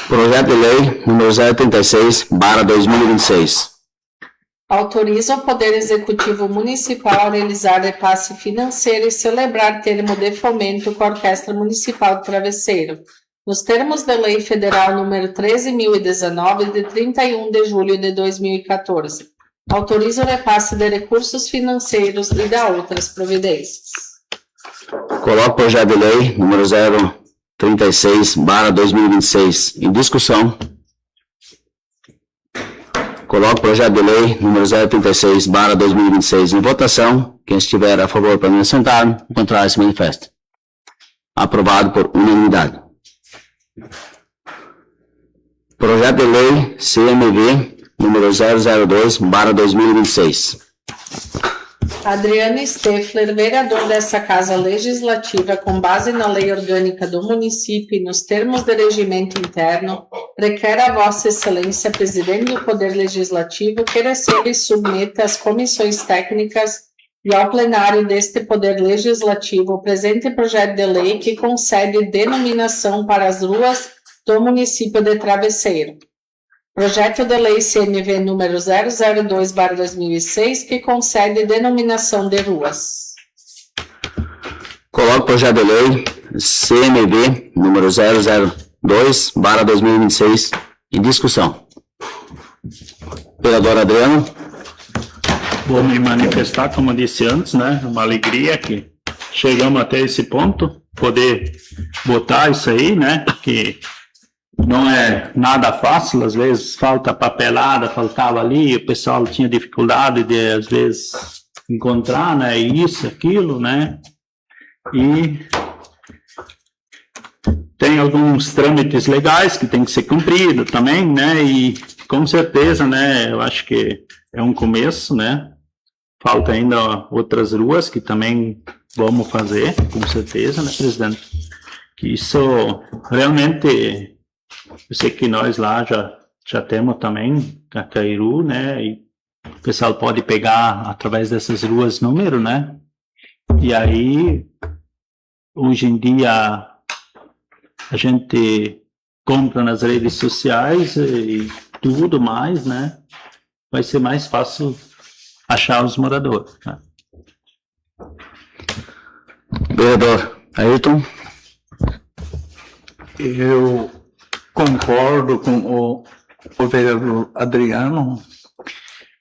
Projeto de lei número 036/2026. Autoriza o Poder Executivo Municipal a realizar repasse financeiro e celebrar termo de fomento com a Orquestra Municipal de Travesseiro, nos termos da Lei Federal número 13.019, de 31 de julho de 2014. Autoriza o repasse de recursos financeiros e dá outras providências. Coloco o projeto de lei número 036/2026 em discussão. Coloco o projeto de lei número 036/2026 em votação. Quem estiver a favor, permaneça sentado. O contrário, se manifeste. Aprovado por unanimidade. Projeto de lei CMV número 002/2026. Adriano Steffler, vereador dessa Casa Legislativa, com base na Lei Orgânica do Município e nos termos de regimento interno, requer a Vossa Excelência, Presidente do Poder Legislativo, que receba e submeta às comissões técnicas e ao plenário deste Poder Legislativo o presente projeto de lei que concede denominação para as ruas do município de Travesseiro. Projeto de lei CMV número 002/2006, que concede denominação de ruas. Coloco o projeto de lei CMV número 002/2026 em discussão. Vereador Adriano. Vou me manifestar, como eu disse antes, né? Uma alegria que chegamos até esse ponto, poder botar isso aí, né? Que não é nada fácil, às vezes falta papelada, faltava ali, o pessoal tinha dificuldade de, às vezes, encontrar, né? Isso, aquilo, né? E tem alguns trâmites legais que tem que ser cumprido também, né? E com certeza, né? Eu acho que é um começo, né? Falta ainda outras ruas que também vamos fazer, com certeza, né, presidente? Que isso realmente, eu sei que nós lá já temos também a Cairu, né? E o pessoal pode pegar através dessas ruas número, né? E aí, hoje em dia, a gente compra nas redes sociais e tudo mais, né? Vai ser mais fácil achar os moradores, né? Vereador Ailton. Eu concordo com o vereador Adriano,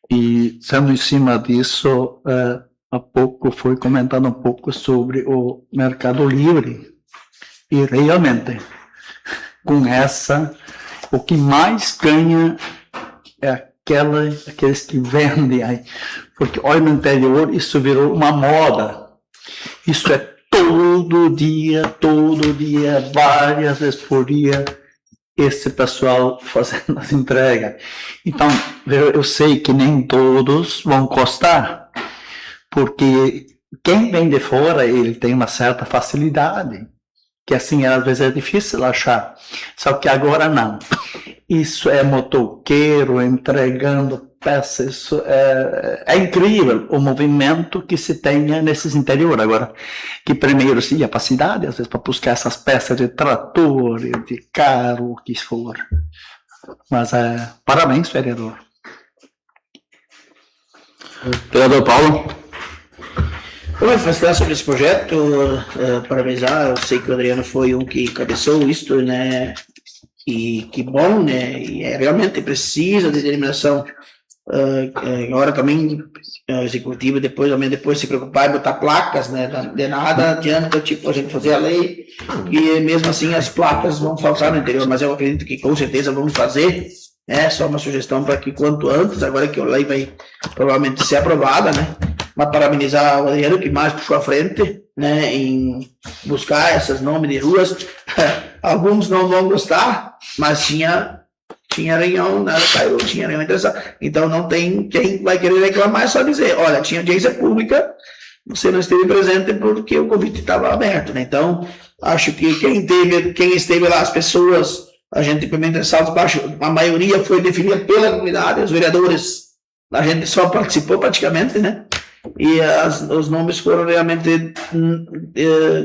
e sendo em cima disso, há pouco foi comentado um pouco sobre o Mercado Livre, e realmente, com essa, o que mais ganha é aqueles que vendem aí, porque olha, no interior isso virou uma moda, isso é todo dia, várias vezes por dia, esse pessoal fazendo as entregas. Então, eu sei que nem todos vão gostar, porque quem vem de fora, ele tem uma certa facilidade, que assim, às vezes é difícil achar, só que agora não. Isso é motoqueiro entregando peças, isso é incrível o movimento que se tenha nesses interiores. Agora, que primeiro se ia para a cidade, às vezes para buscar essas peças de trator, de carro, o que for. Mas parabéns, vereador. Vereador Paulo. Vou manifestar sobre esse projeto, parabenizar, eu sei que o Adriano foi um que cabeçou isto, né? E que bom, né? E realmente precisa de determinação. Agora também o executivo depois se preocupar em botar placas, né? De nada adianta, tipo, a gente fazer a lei e mesmo assim as placas vão faltar no interior, mas eu acredito que com certeza vamos fazer, É só uma sugestão para que quanto antes, agora que a lei vai provavelmente ser aprovada, né? Mas parabenizar o Adriano, que mais puxou à frente, né? Em buscar esses nomes de ruas. Alguns não vão gostar, mas tinha reunião, né? Tinha reunião interessante. Então não tem quem vai querer reclamar, é só dizer, olha, tinha audiência pública, você não esteve presente porque o convite estava aberto, né? Então, acho que quem esteve lá, as pessoas, a gente implementa saltos baixos, a maioria foi definida pela comunidade, os vereadores, a gente só participou praticamente, né? E os nomes foram realmente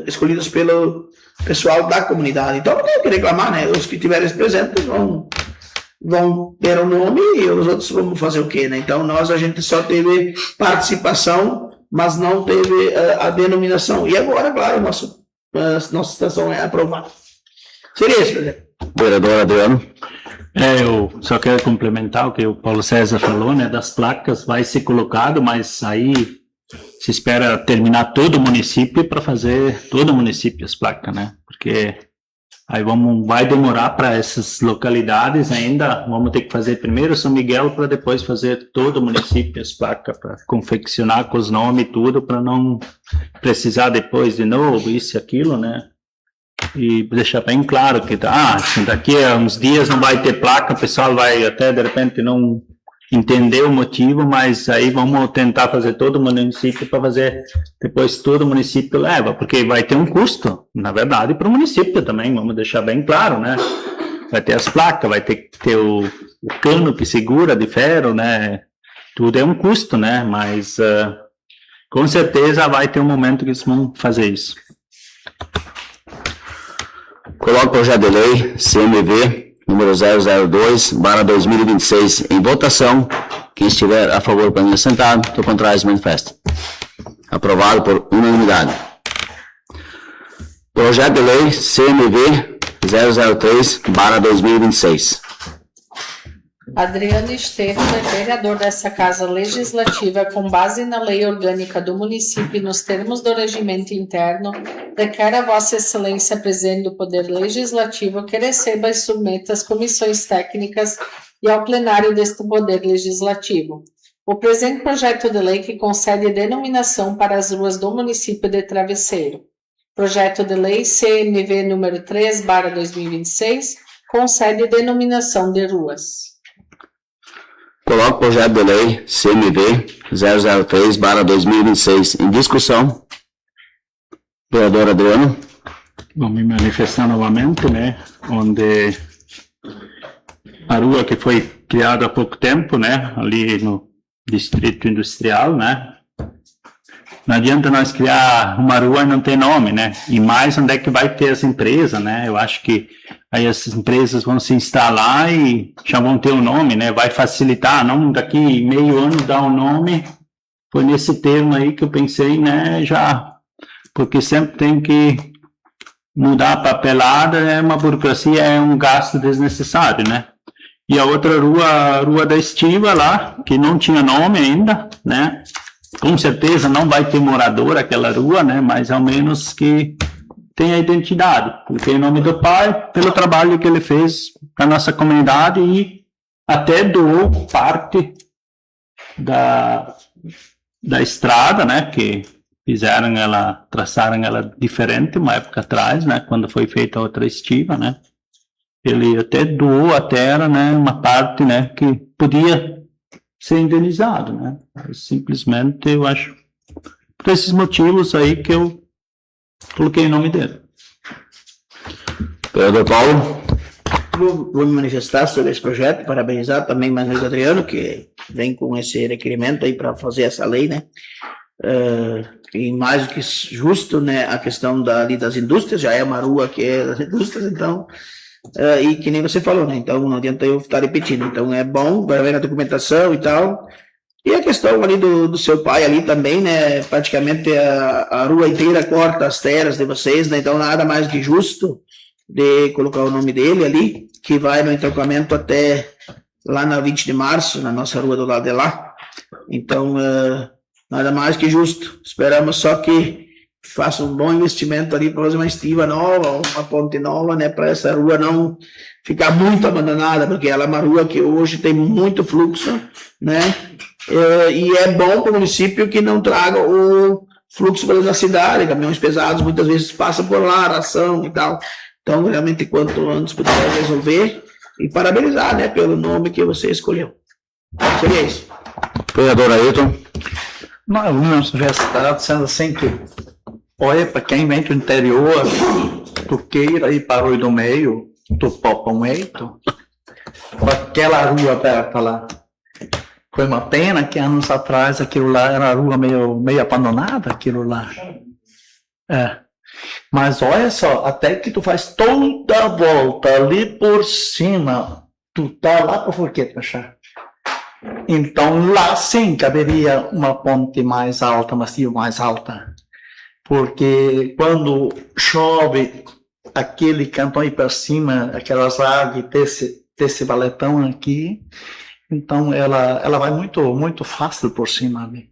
escolhidos pelo pessoal da comunidade. Então, não tem o que reclamar, né? Os que estiverem presentes vão ter o nome e os outros vão fazer o quê, né? Então, a gente só teve participação, mas não teve a denominação. E agora, claro, nossa situação é aprovada. Seria isso, presidente. Vereador Adriano. Eu só quero complementar o que o Paulo César falou, né? Das placas vai ser colocado, mas aí se espera terminar todo o município para fazer todo o município as placas, né? Porque aí vai demorar para essas localidades ainda, vamos ter que fazer primeiro São Miguel para depois fazer todo o município as placas, para confeccionar com os nomes e tudo, para não precisar depois de novo isso e aquilo, né? E deixar bem claro que daqui a uns dias não vai ter placa, o pessoal vai até de repente não entender o motivo, mas aí vamos tentar fazer todo o município para fazer, depois todo o município leva, porque vai ter um custo, na verdade, para o município também, vamos deixar bem claro, né? Vai ter as placas, vai ter que ter o cano que segura de ferro, né? Tudo é um custo, né? Mas com certeza vai ter um momento que eles vão fazer isso. Coloco o projeto de lei CMV número 002/2026 em votação. Quem estiver a favor, permaneça sentado. Estou contrário, se manifesta. Aprovado por unanimidade. Projeto de lei CMV 003/2026. Adriano Estevam é vereador dessa Casa Legislativa com base na Lei Orgânica do Município e nos termos do regimento interno, requer a Vossa Excelência, presidente do Poder Legislativo, que receba e submeta às comissões técnicas e ao plenário deste Poder Legislativo o presente projeto de lei que concede denominação para as ruas do município de Travesseiro. Projeto de lei CMV número 3/2026 concede denominação de ruas. Coloco o projeto de lei CMV 003/2026 em discussão. Vereador Adriano. Vou me manifestar novamente, né? Onde a rua que foi criada há pouco tempo, né? Ali no Distrito Industrial, né? Não adianta nós criar uma rua e não ter nome, né? E mais onde é que vai ter as empresas, né? Eu acho que aí essas empresas vão se instalar e já vão ter o nome, né? Vai facilitar, não daqui meio ano dar o nome. Foi nesse termo aí que eu pensei, né? Já, porque sempre tem que mudar a papelada, é uma burocracia, é um gasto desnecessário, né? E a outra rua, a Rua da Estiva lá, que não tinha nome ainda, né? Com certeza não vai ter morador aquela rua, né? Mas ao menos que tenha identidade, porque em nome do pai, pelo trabalho que ele fez na nossa comunidade e até doou parte da estrada, né? Que traçaram ela diferente uma época atrás, né? Quando foi feita a outra estiva, né? Ele até doou a terra, né? Uma parte, né? Que podia ser indenizado, né? Simplesmente, eu acho, por esses motivos aí que eu coloquei o nome dele. Vereador Paulo. Vou me manifestar sobre esse projeto, parabenizar também mais o Adriano, que vem com esse requerimento aí para fazer essa lei, né? E mais do que justo, né? A questão ali das indústrias, já é uma rua que é das indústrias, então... e que nem você falou, né? Então não adianta eu estar repetindo. Então é bom, vai ver na documentação e tal. E a questão ali do seu pai ali também, né? Praticamente a rua inteira corta as terras de vocês, né? Então nada mais que justo de colocar o nome dele ali, que vai no entroncamento até lá na 20 de março, na nossa rua do lado de lá. Então nada mais que justo. Esperamos só que faça um bom investimento ali para fazer uma estiva nova, uma ponte nova, né, para essa rua não ficar muito abandonada, porque ela é uma rua que hoje tem muito fluxo, né, e é bom para o município que não traga o fluxo para a cidade, caminhões pesados muitas vezes passam por lá, ração e tal. Então, realmente, quanto antes puder resolver, e parabenizar, né, pelo nome que você escolheu. Seria isso. Vereador Ailton. Não, uma sugestão, sendo assim que, olha, para quem vem do interior, tu queira ir para o Rio do Meio, tu popa um eito, aquela rua aberta lá. Foi uma pena que anos atrás aquilo lá era uma rua meio abandonada, aquilo lá. Mas olha só, até que tu faz toda a volta ali por cima, tu tá lá para Forqueta, já. Então lá sim caberia uma ponte mais alta, macio mais alta. Porque quando chove, aquele cantão aí para cima, aquelas águas desse valetão aqui, então ela vai muito fácil por cima ali.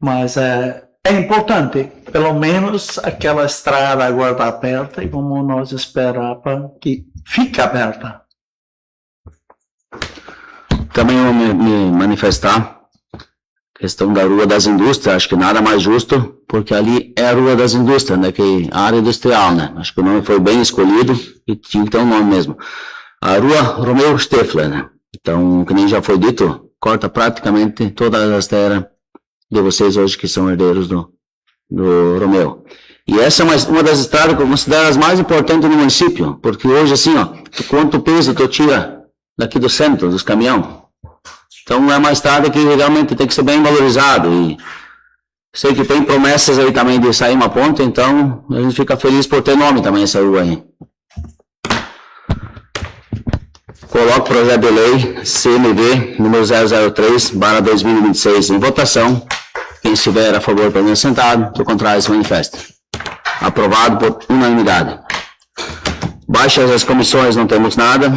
Mas é importante, pelo menos aquela estrada agora aberta, e como nós esperávamos que fique aberta. Também vou me manifestar. Questão da Rua das Indústrias, acho que nada mais justo, porque ali é a Rua das Indústrias, né, que é a área industrial, né, acho que o nome foi bem escolhido e tinha que ter um nome mesmo. A Rua Romeu Steffler, né, então, que nem já foi dito, corta praticamente todas as terras de vocês hoje que são herdeiros do Romeu. E essa é uma das estradas que eu considero as mais importantes do município, porque hoje, assim, ó, quanto peso tu tira daqui do centro, dos caminhões. Então, é uma estrada que realmente tem que ser bem valorizado. E sei que tem promessas aí também de sair uma ponte, então a gente fica feliz por ter nome também essa rua aí. Coloco o projeto de lei CMV número 003/2026 em votação. Quem estiver a favor, permaneça sentado. Do contrário, se manifesta. Aprovado por unanimidade. Baixas as comissões, não temos nada.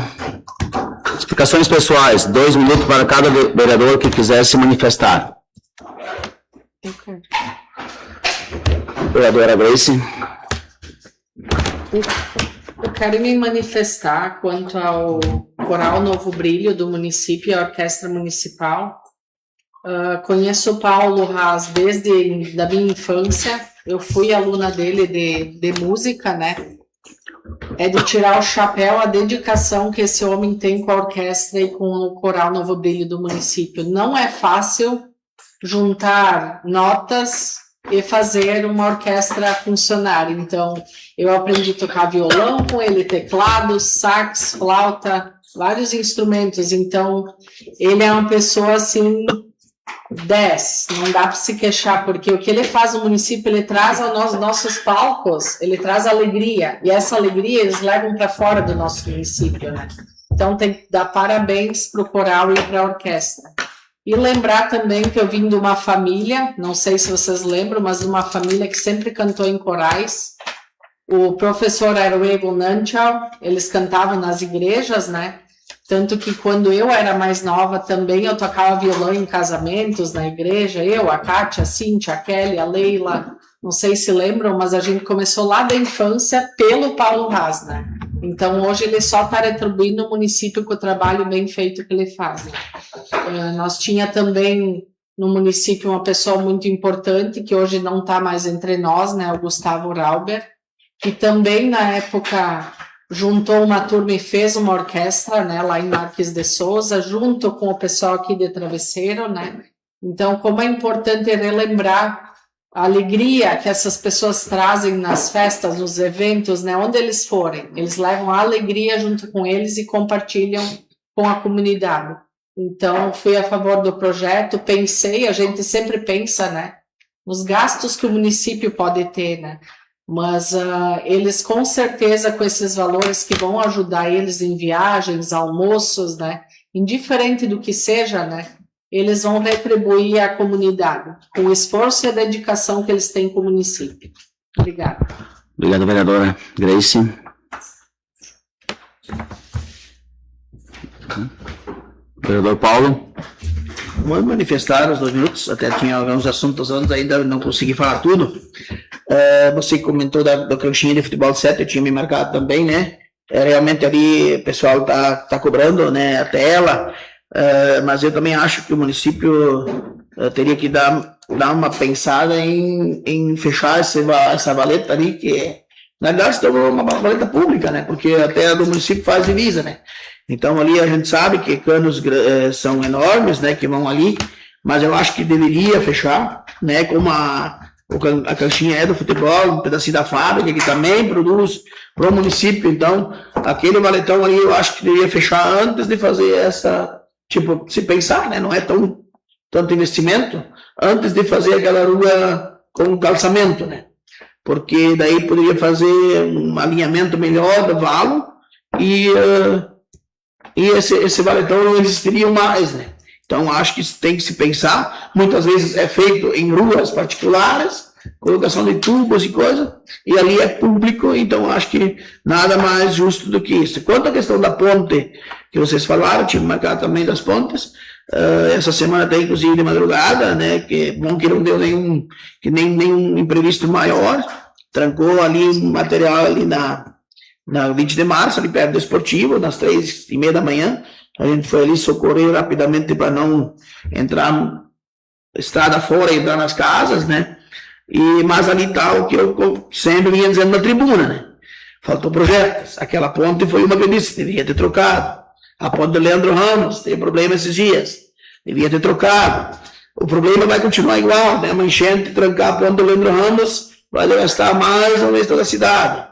Explicações pessoais, 2 minutos para cada vereador que quiser se manifestar. Vereadora Grace. Eu quero me manifestar quanto ao Coral Novo Brilho do município e a Orquestra Municipal. Conheço o Paulo Haas desde a minha infância. Eu fui aluna dele de música, né? É de tirar o chapéu a dedicação que esse homem tem com a orquestra e com o Coral Novo Brilho do município. Não é fácil juntar notas e fazer uma orquestra funcionar. Então, eu aprendi a tocar violão com ele, teclado, sax, flauta, vários instrumentos. Então, ele é uma pessoa assim 10, não dá para se queixar, porque o que ele faz no município, ele traz aos nossos palcos, ele traz alegria, e essa alegria eles levam para fora do nosso município, né? Então tem que dar parabéns para o coral e para a orquestra. E lembrar também que eu vim de uma família, não sei se vocês lembram, mas de uma família que sempre cantou em corais. O professor era o Egon Nanchal, eles cantavam nas igrejas, né? Tanto que quando eu era mais nova também eu tocava violão em casamentos, na igreja, eu, a Kátia, a Cíntia, a Kelly, a Leila, não sei se lembram, mas a gente começou lá da infância pelo Paulo Haas, né? Então hoje ele só está retribuindo o município com o trabalho bem feito que ele faz, né? Nós tinha também no município uma pessoa muito importante que hoje não está mais entre nós, né? O Gustavo Rauber, que também na época juntou uma turma e fez uma orquestra, né, lá em Marques de Souza, junto com o pessoal aqui de Travesseiro, né? Então, como é importante relembrar a alegria que essas pessoas trazem nas festas, nos eventos, né, onde eles forem. Eles levam a alegria junto com eles e compartilham com a comunidade. Então, fui a favor do projeto, pensei, a gente sempre pensa, né, nos gastos que o município pode ter, né? Mas eles com certeza com esses valores que vão ajudar eles em viagens, almoços, né, indiferente do que seja, né, eles vão retribuir à comunidade com o esforço e a dedicação que eles têm com o município. Obrigada. Obrigado, vereadora Grace. Vereador Paulo. Vou manifestar os 2 minutos, até tinha alguns assuntos antes, ainda não consegui falar tudo. Você comentou da canchinha de futebol 7, eu tinha me marcado também, né? Realmente ali o pessoal tá cobrando, né, a tela, mas eu também acho que o município teria que dar uma pensada em fechar essa valeta ali, que na verdade é uma valeta pública, né? Porque a terra do município faz divisa, né? Então ali a gente sabe que canos são enormes, né, que vão ali, mas eu acho que deveria fechar, né, como a caixinha é do futebol, um pedacinho da fábrica, que também produz para o município. Então, aquele valetão ali eu acho que deveria fechar antes de fazer essa, tipo, se pensar, né, não é tanto investimento, antes de fazer aquela rua com calçamento, né, porque daí poderia fazer um alinhamento melhor do valo e esse valetão não existiria mais, né. Então, acho que isso tem que se pensar. Muitas vezes é feito em ruas particulares, colocação de tubos e coisa, e ali é público, então acho que nada mais justo do que isso. Quanto à questão da ponte, que vocês falaram, tive marcado também das pontes, essa semana tem inclusive de madrugada, né, que bom que não deu nenhum imprevisto maior, trancou ali um material ali na 20 de março, ali perto do esportivo, nas 3h30 da manhã, a gente foi ali socorrer rapidamente para não entrar estrada fora e entrar nas casas, né? Mas ali está o que eu sempre vinha dizendo na tribuna, né? Faltou projetos. Aquela ponte foi uma que eu disse, devia ter trocado. A ponte do Leandro Ramos, tem problema esses dias, devia ter trocado. O problema vai continuar igual, né? Uma enchente, trancar a ponte do Leandro Ramos, vai devastar mais uma vez toda a cidade.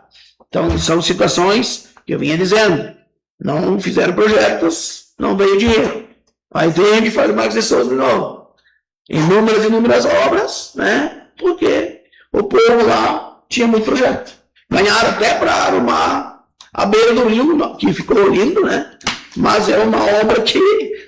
Então, são situações que eu vinha dizendo. Não fizeram projetos, não veio dinheiro. Aí vem e faz mais decisões de novo. Inúmeras obras, né? Porque o povo lá tinha muito projeto. Ganharam até para arrumar a beira do rio, que ficou lindo, né? Mas é uma obra que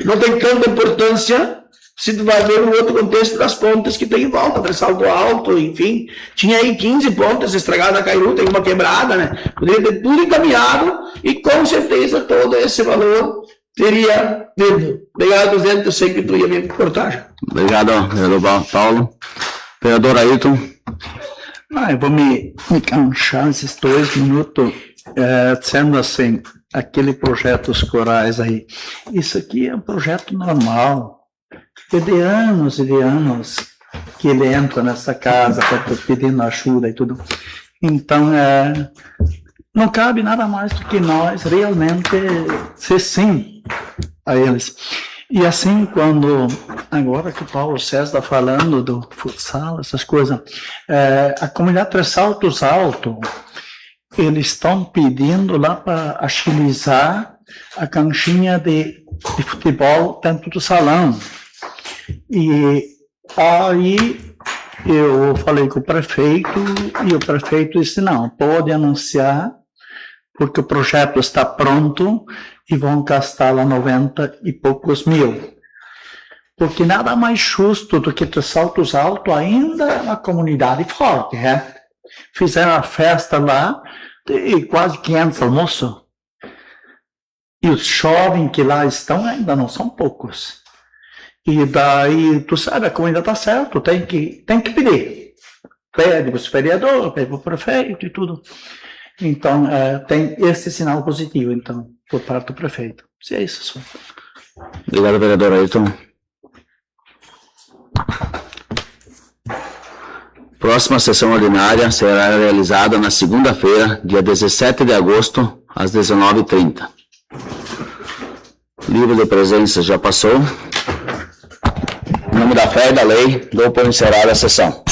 não tem tanta importância se tu vai ver no outro contexto das pontes que tem em volta, né? Salto Alto, enfim. Tinha aí 15 pontes estragadas na Cairu, tem uma quebrada, né? Poderia ter tudo encaminhado e com certeza todo esse valor teria vindo. Obrigado, presidente. Eu sei que tu ia me cortar já. Obrigado, vereador Paulo. Vereador Ailton. Eu vou me canchar esses 2 minutos dizendo assim, aquele projeto dos corais aí. Isso aqui é um projeto normal. De anos e de anos que ele entra nessa casa pedindo ajuda e tudo. Então, não cabe nada mais do que nós realmente ser sim a eles. E assim, quando, agora que o Paulo César está falando do futsal, essas coisas, a comunidade Três Saltos Alto, eles estão pedindo lá para agilizar a canchinha de futebol dentro do salão. E aí eu falei com o prefeito e o prefeito disse, não, pode anunciar, porque o projeto está pronto e vão gastar lá 90 e poucos mil. Porque nada mais justo do que Três Saltos Alto ainda é uma comunidade forte, né? Fizeram a festa lá de quase 500 almoços. E os jovens que lá estão ainda não são poucos. E daí, tu sabe, a comunidade está certo, tem que pedir. Pede para os vereadores, pede para o prefeito e tudo. Então, tem esse sinal positivo, então, por parte do prefeito. Se é isso só. Obrigado, vereador Ailton. Próxima sessão ordinária será realizada na segunda-feira, dia 17 de agosto, às 19h30. Livro de presença já passou. Em nome da fé e da lei, dou por encerrada a sessão.